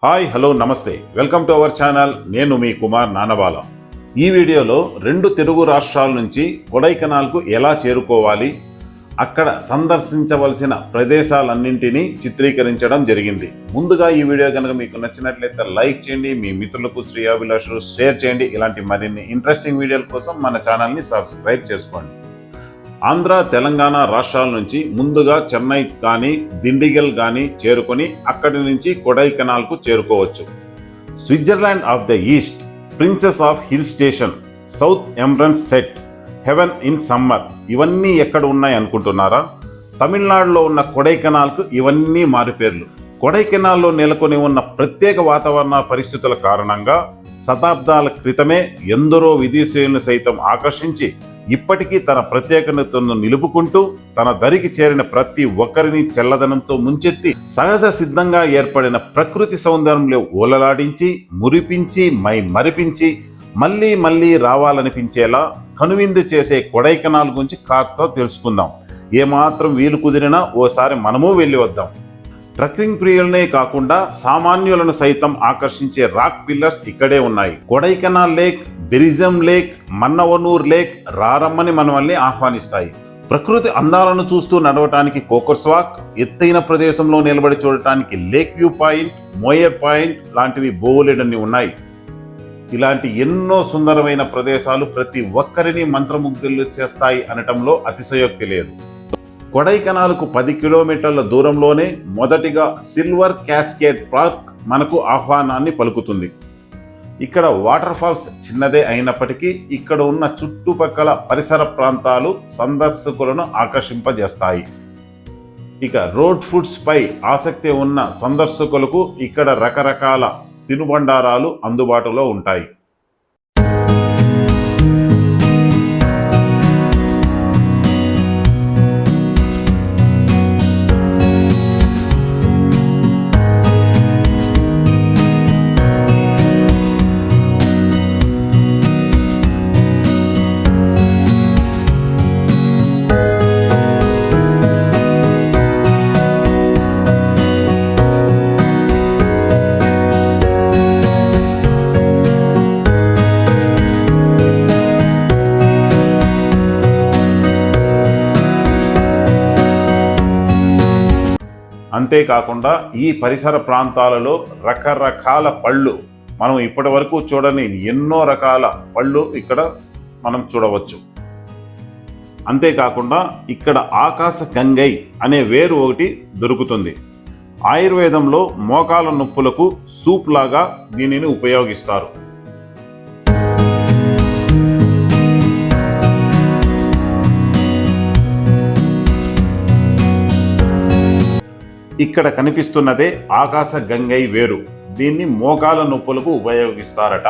Hi hello నమస్తే, welcome to our channel. నేను మీ కుమార్ నానబాల. ఈ వీడియోలో 2 తెలుగు రాష్ట్రాల నుంచి కొడైకెనాల్కు ఎలా చేరుకోవాలి, అక్కడ సందర్శించవలసిన ప్రదేశాలన్నింటినీ చిత్రీకరించడం జరిగింది. ముందుగా ఈ వీడియో కనుక మీకు నచ్చినట్లయితే లైక్ చేయండి, మీ మిత్రులకు శ్రేయోభిలాషులు షేర్ చేయండి. ఇలాంటి మరిన్ని ఇంట్రెస్టింగ్ వీడియోల కోసం మన ఛానల్ని సబ్స్క్రైబ్ చేసుకోండి. ఆంధ్ర తెలంగాణ రాష్ట్రాల నుంచి ముందుగా చెన్నై కానీ దిండిగల్ కానీ చేరుకొని అక్కడి నుంచి కొడైకెనాల్కు చేరుకోవచ్చు. Switzerland of the east, princess of hill station, south embraces set, heaven in summer, ఇవన్నీ ఎక్కడ ఉన్నాయి అనుకుంటున్నారా? తమిళనాడులో ఉన్న కొడైకెనాల్కు ఇవన్నీ మారుపేర్లు. కొడైకెనాల్లో నెలకొని ఉన్న ప్రత్యేక వాతావరణ పరిస్థితుల కారణంగా శతాబ్దాల క్రితమే ఎందరో విదేశీయులను సైతం ఆకర్షించి ఇప్పటికీ తన ప్రత్యేకతను నిలుపుకుంటూ తన దరికి చేరిన ప్రతి ఒక్కరిని చల్లదనంతో ముంచెత్తి సహజ సిద్ధంగా ఏర్పడిన ప్రకృతి సౌందర్యంలో ఓలలాడించి మురిపించి మరిపించి మళ్ళీ మళ్ళీ రావాలనిపించేలా కనువిందు చేసే కొడైకెనాల్ గురించి కాస్త తెలుసుకుందాం. ఏమాత్రం వీలు కుదిరినా ఓసారి మనము వెళ్ళి వద్దాం. ట్రెక్కింగ్ ప్రియులనే కాకుండా సామాన్యులను సైతం ఆకర్షించే రాక్ పిల్లర్స్ ఇక్కడే ఉన్నాయి. Kodaikanal lake, బెరిజం lake, Mannavanur lake రారమ్మని మనల్ని ఆహ్వానిస్తాయి. ప్రకృతి అందాలను చూస్తూ నడవటానికి కోకర్స్వాక్, ఎత్తైన ప్రదేశంలో నిలబడి చూడటానికి lake view point, Moyar point లాంటివి బోలెడన్ని ఉన్నాయి. ఇలాంటి ఎన్నో సుందరమైన ప్రదేశాలు ప్రతి ఒక్కరిని మంత్రముగ్ధులు చేస్తాయి అనటంలో అతిశయోక్తి లేదు. కొడైకెనాల్కు 10 కిలోమీటర్ల దూరంలోనే మొదటిగా సిల్వర్ క్యాస్కేడ్ పార్క్ మనకు ఆహ్వానాన్ని పలుకుతుంది. ఇక్కడ వాటర్ ఫాల్స్ చిన్నదే అయినప్పటికీ ఇక్కడ ఉన్న చుట్టుపక్కల పరిసర ప్రాంతాలు సందర్శకులను ఆకర్షింపజేస్తాయి. ఇక రోడ్ ఫుడ్స్ పై ఆసక్తి ఉన్న సందర్శకులకు ఇక్కడ రకరకాల తినుబండారాలు అందుబాటులో ఉంటాయి. అంతేకాకుండా ఈ పరిసర ప్రాంతాలలో రకరకాల పళ్ళు, మనం ఇప్పటి వరకు చూడని ఎన్నో రకాల పళ్ళు ఇక్కడ మనం చూడవచ్చు. అంతేకాకుండా ఇక్కడ ఆకాశ గంగై అనే వేరు ఒకటి దొరుకుతుంది. ఆయుర్వేదంలో మోకాల నొప్పులకు సూప్ లాగా దీనిని ఉపయోగిస్తారు. ఇక్కడ కనిపిస్తున్నదే ఆకాశ గంగై వేరు. దీన్ని మోకాల నొప్పులకు ఉపయోగిస్తారట.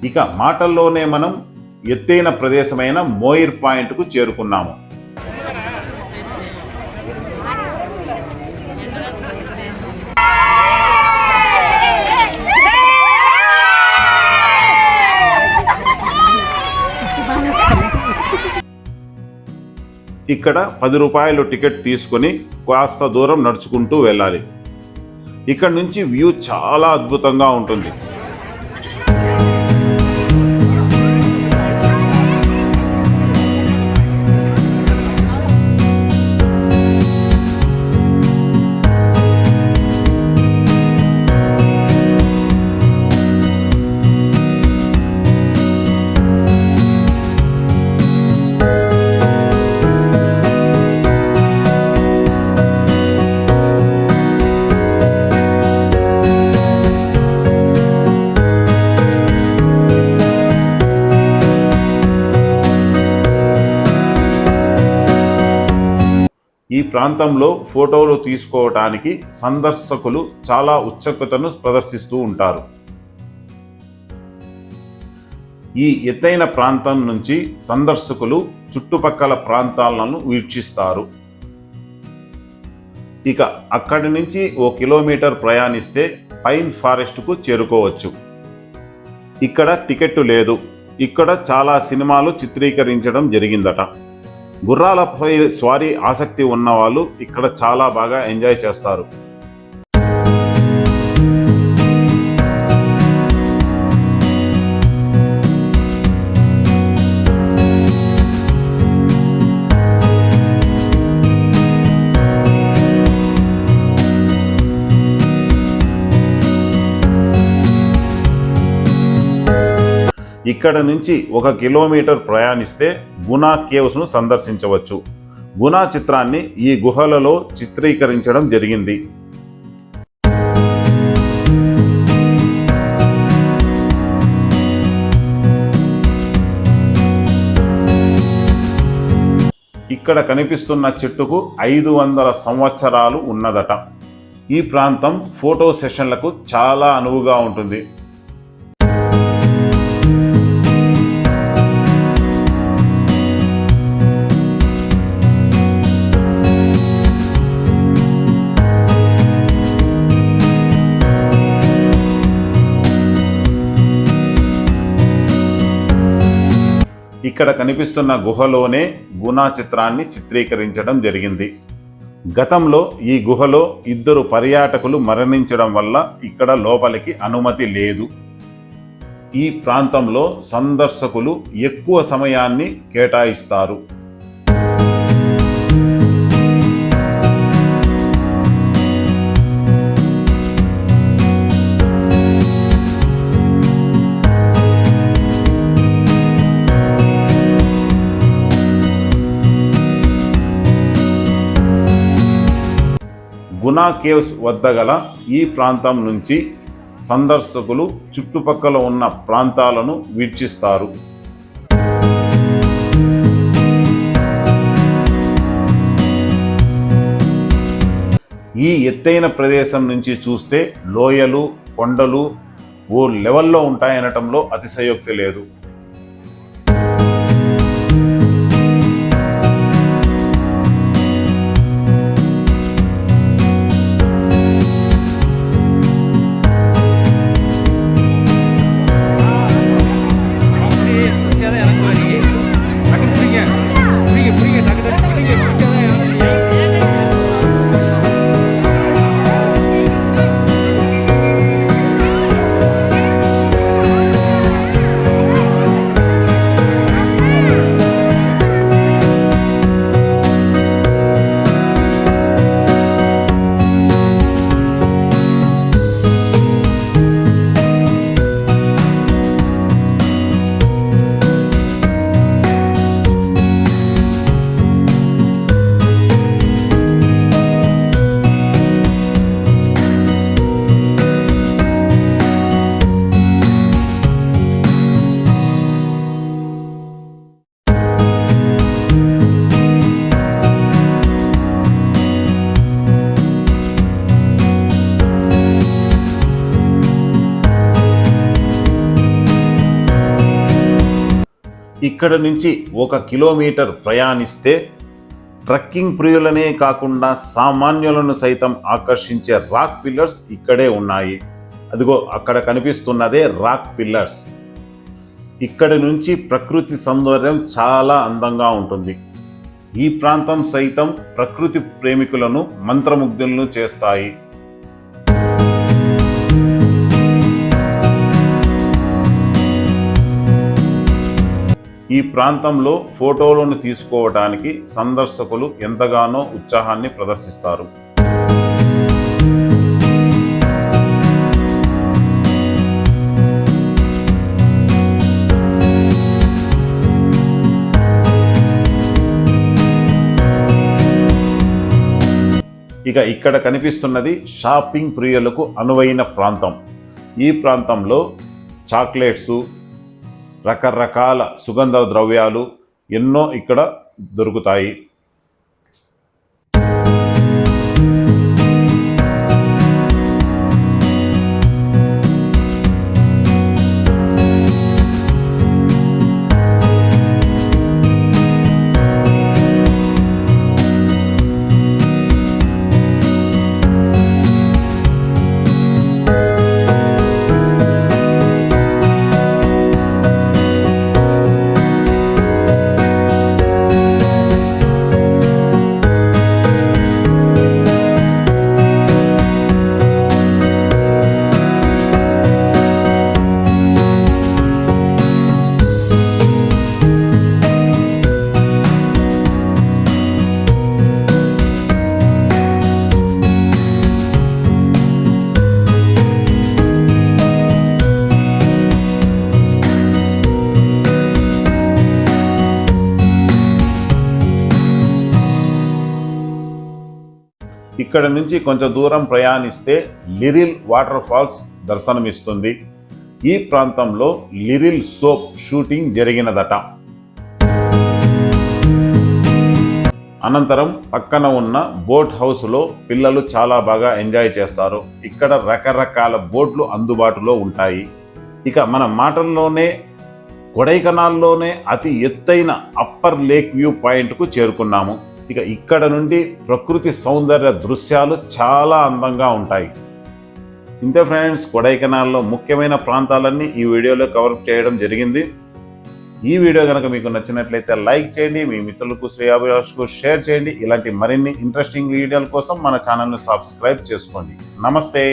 ఇక మాటల్లోనే మనం ఎత్తైన ప్రదేశమైన మోయిర్ పాయింట్కు చేరుకున్నాము. ఇక్కడ 10 రూపాయలు టికెట్ తీసుకొని కాస్త దూరం నడుచుకుంటూ వెళ్ళాలి. ఇక్కడ నుంచి వ్యూ చాలా అద్భుతంగా ఉంటుంది. ఈ ప్రాంతంలో ఫోటోలు తీసుకోవడానికి సందర్శకులు చాలా ఉత్సుకతను ప్రదర్శిస్తూ ఉంటారు. ఈ ఎత్తైన ప్రాంతం నుంచి సందర్శకులు చుట్టుపక్కల ప్రాంతాలను వీక్షిస్తారు. ఇక అక్కడి నుంచి 1 కిలోమీటర్ ప్రయాణిస్తే పైన్ ఫారెస్ట్కు చేరుకోవచ్చు. ఇక్కడ టికెట్టు లేదు. ఇక్కడ చాలా సినిమాలు చిత్రీకరించడం జరిగిందట. గుర్రాలపై స్వారీ ఆసక్తి ఉన్నవాళ్ళు ఇక్కడ చాలా బాగా ఎంజాయ్ చేస్తారు. ఇక్కడ నుంచి 1 కిలోమీటర్ ప్రయాణిస్తే గునా కేవ్స్ను సందర్శించవచ్చు. గునా చిత్రాన్ని ఈ గుహలలో చిత్రీకరించడం జరిగింది. ఇక్కడ కనిపిస్తున్న చెట్టుకు 500 సంవత్సరాలు ఉన్నదట. ఈ ప్రాంతం ఫోటో సెషన్లకు చాలా అనువుగా ఉంటుంది. ఇక్కడ కనిపిస్తున్న గుహలోనే గునా చిత్రాన్ని చిత్రీకరించడం జరిగింది. గతంలో ఈ గుహలో 2 పర్యాటకులు మరణించడం వల్ల ఇక్కడ లోపలికి అనుమతి లేదు. ఈ ప్రాంతంలో సందర్శకులు ఎక్కువ సమయాన్ని కేటాయిస్తారు. గునా కేవ్స్ వద్ద గల ఈ ప్రాంతం నుంచి సందర్శకులు చుట్టుపక్కల ఉన్న ప్రాంతాలను వీక్షిస్తారు. ఈ ఎత్తైన ప్రదేశం నుంచి చూస్తే లోయలు, కొండలు ఓ లెవెల్లో ఉంటాయనటంలో అతిశయోక్తి లేదు. ఇక్కడ నుంచి 1 కిలోమీటర్ ప్రయాణిస్తే ట్రెక్కింగ్ ప్రియులనే కాకుండా సామాన్యులను సైతం ఆకర్షించే రాక్ పిల్లర్స్ ఇక్కడే ఉన్నాయి. అదిగో అక్కడ కనిపిస్తున్నదే రాక్ పిల్లర్స్. ఇక్కడి నుంచి ప్రకృతి సౌందర్యం చాలా అందంగా ఉంటుంది. ఈ ప్రాంతం సైతం ప్రకృతి ప్రేమికులను మంత్రముగ్ధులను చేస్తాయి. ఈ ప్రాంతంలో ఫోటోలను తీసుకోవడానికి సందర్శకులు ఎంతగానో ఉత్సాహాన్ని ప్రదర్శిస్తారు. ఇక ఇక్కడ కనిపిస్తున్నది షాపింగ్ ప్రియులకు అనువైన ప్రాంతం. ఈ ప్రాంతంలో చాక్లెట్స్, రకరకాల సుగంధ ద్రవ్యాలు ఎన్నో ఇక్కడ దొరుకుతాయి. ఇక్కడ నుంచి కొంచెం దూరం ప్రయాణిస్తే లిరిల్ వాటర్ ఫాల్స్ దర్శనమిస్తుంది. ఈ ప్రాంతంలో లిరిల్ సోప్ షూటింగ్ జరిగినదట. అనంతరం పక్కన ఉన్న బోట్ హౌస్లో పిల్లలు చాలా బాగా ఎంజాయ్ చేస్తారు. ఇక్కడ రకరకాల బోట్లు అందుబాటులో ఉంటాయి. ఇక మన మాటల్లోనే కొడైకనాల్లోనే అతి ఎత్తైన అప్పర్ లేక్ వ్యూ పాయింట్కు చేరుకున్నాము. ఇక ఇక్కడ నుండి ప్రకృతి సౌందర్య దృశ్యాలు చాలా అందంగా ఉంటాయి. ఇంతే ఫ్రెండ్స్, కొడైకనాల్లో ముఖ్యమైన ప్రాంతాలన్నీ ఈ వీడియోలో కవర్ చేయడం జరిగింది. ఈ వీడియో కనుక మీకు నచ్చినట్లయితే లైక్ చేయండి, మీ మిత్రులకు శ్రేయాభిలాషులకు షేర్ చేయండి. ఇలాంటి మరిన్ని ఇంట్రెస్టింగ్ వీడియోల కోసం మన ఛానల్ని సబ్స్క్రైబ్ చేసుకోండి. నమస్తే.